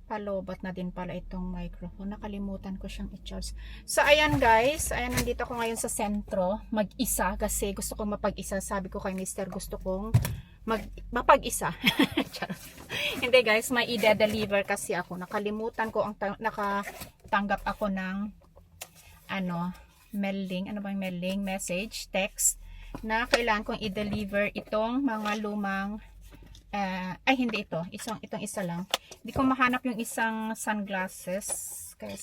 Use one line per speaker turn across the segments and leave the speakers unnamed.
Palobat na din pala itong microphone. Nakalimutan ko siyang i-charge. So, ayan guys. Ayan, nandito ko ngayon sa sentro. Mag-isa kasi gusto kong mapag-isa. Sabi ko kay mister, gusto kong mapag-isa. Hindi guys, may i-deliver kasi ako. Nakalimutan ko, nakatanggap ako ng mailing. Ano bang mailing? Message, text na kailangan kong i-deliver itong mga lumang ay hindi itong isa lang. Hindi ko mahanap yung isang sunglasses kaya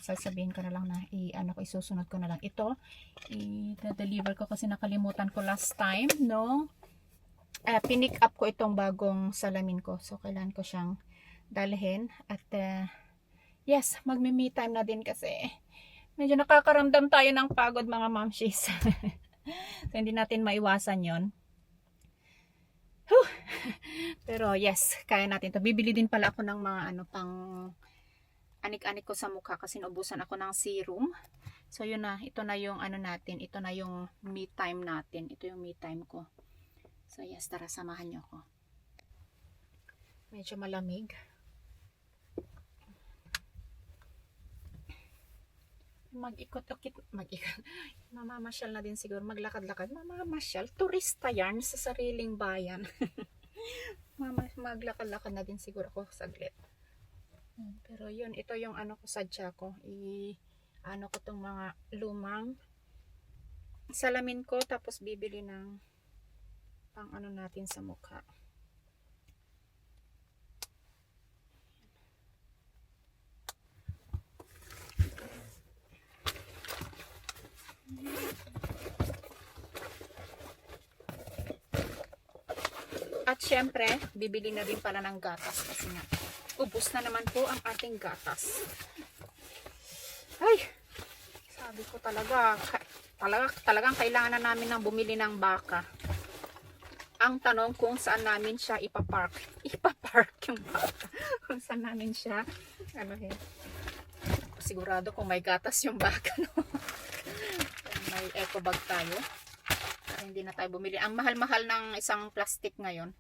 sasabihin ko na lang na isusunod ko na lang ito. I-deliver ko kasi nakalimutan ko last time no. Pinick up ko itong bagong salamin ko. So kailangan ko siyang dalhin at yes, magme-me time na din kasi medyo nakakaramdam tayo ng pagod mga mamshies. So hindi natin maiwasan 'yon. Pero yes, kaya natin to. Bibili din pala ako ng mga pang anik-anik ko sa mukha kasi naubusan ako ng serum. So yun na, ito na yung natin, ito na yung me time natin. Ito yung me time ko. So yes, tara samahan niyo ako. Medyo malamig. Mamamasyal na din siguro, maglakad-lakad, mamamasyal, turista yan sa sariling bayan. Maglakad-lakad na din siguro ako saglit. Pero yun, ito yung ko sadya ko, ko tong mga lumang salamin ko, tapos bibili ng pang natin sa mukha. At syempre, bibili na din pala ng gatas kasi nga ubos na naman po ang ating gatas. Ay, sabi ko talagang kailangan na namin ng bumili ng baka. Ang tanong kung saan namin siya ipapark yung baka. Kung saan namin siya sigurado kung may gatas yung baka, no? May eco bag tayo. Hindi na tayo bumili. Ang mahal-mahal ng isang plastic ngayon.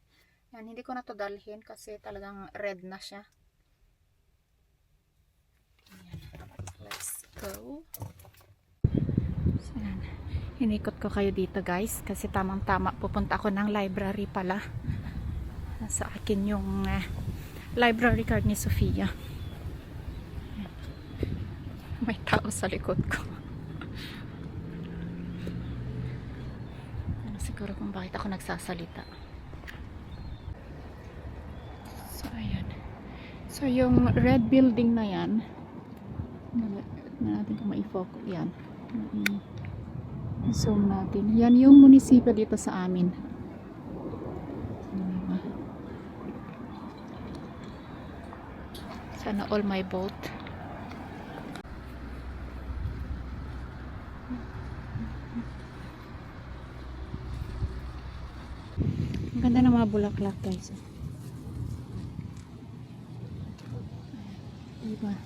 Yan, hindi ko na to dalhin kasi talagang red na siya. Ayan. Let's go. So, hinikot ko kayo dito guys kasi tamang-tama pupunta ako ng library pala. Sa akin yung library card ni Sofia. May tao sa likod ko. Siguro kung bakit ako nagsasalita. So, ayan. So, yung red building na yan, na natin kung ma-focus yan. Zoom natin. Yan yung munisipyo dito sa amin. Sana all my boat. Ang ganda ng mga bulaklak guys. Diba?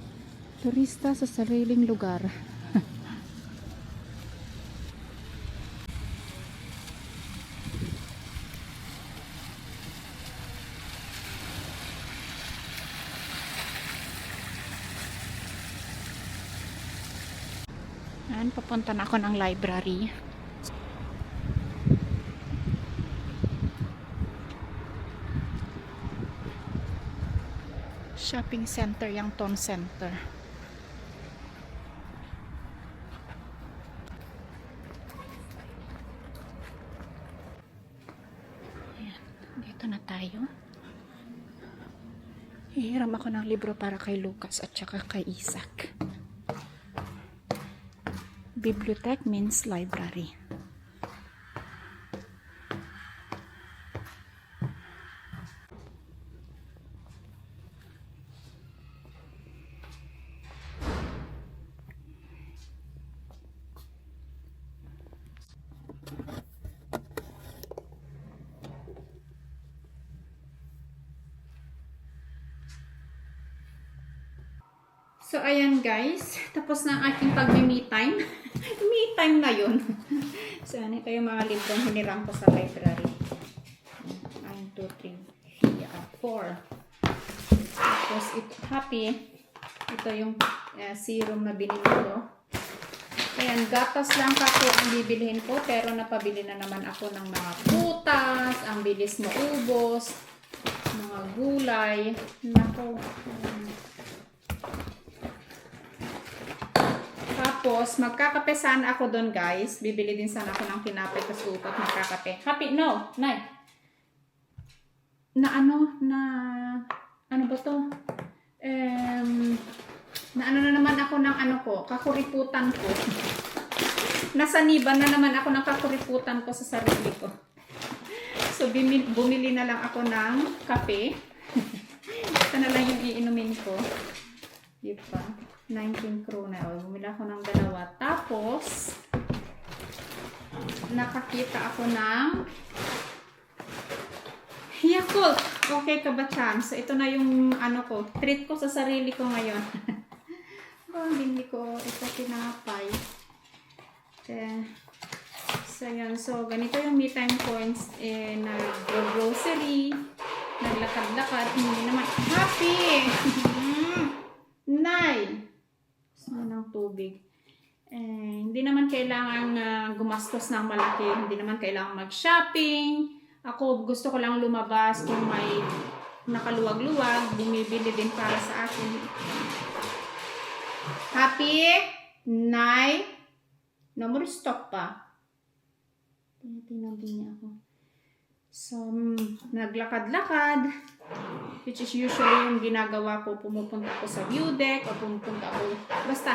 Turista sa sariling lugar. Ayan, papunta na ako ng library. Shopping center yung Town Center. Ayan, dito na tayo. Hihiram ako ng libro para kay Lucas at saka kay Isaac. Bibliothèque means library. So, ayan guys. Tapos na ang aking pag-me time. Me time na yun. So, ito yung mga librong hiniram ko sa library. 1, 2, 3, 4. Tapos, ito, Happy. Ito yung serum na binili ko. Ayan, gatas lang ako ang bibilihin ko. Pero napabili na naman ako ng mga putas. Ang bilis maubos. Mga gulay. Nako. Tapos, magkakape sana ako doon, guys. Bibili din sana ako ng tinapay kasi upot magkakape. Happy? No. Nay. Ano ba to? Na naman ako ng kakuriputan ko. Nasaniban na naman ako ng kakuriputan ko sa sarili ko. So, bumili na lang ako ng kape. Ito na lang yung iinumin ko. Diba? 19 krona. Bumili ako ng dalawa. Tapos, nakakita ako ng Yakult. Okay ka ba, Chan? So, ito na yung treat ko sa sarili ko ngayon. Hindi ko ito pinapay. So, yun. So, ganito yung me time points. Nag-grocery. Naglakad-lakad. Hindi naman. Happy! Nay! Gusto ng tubig. Hindi naman kailangan gumastos ng malaki. Hindi naman kailangan mag-shopping. Ako, gusto ko lang lumabas kung may nakaluwag-luwag. Bumibili din para sa akin. Happy? Nay? No more stock pa. Tinabi niya ako. So, naglakad-lakad. Which is usually yung ginagawa ko. Pumupunta ako sa view deck o pumupunta ako. Basta,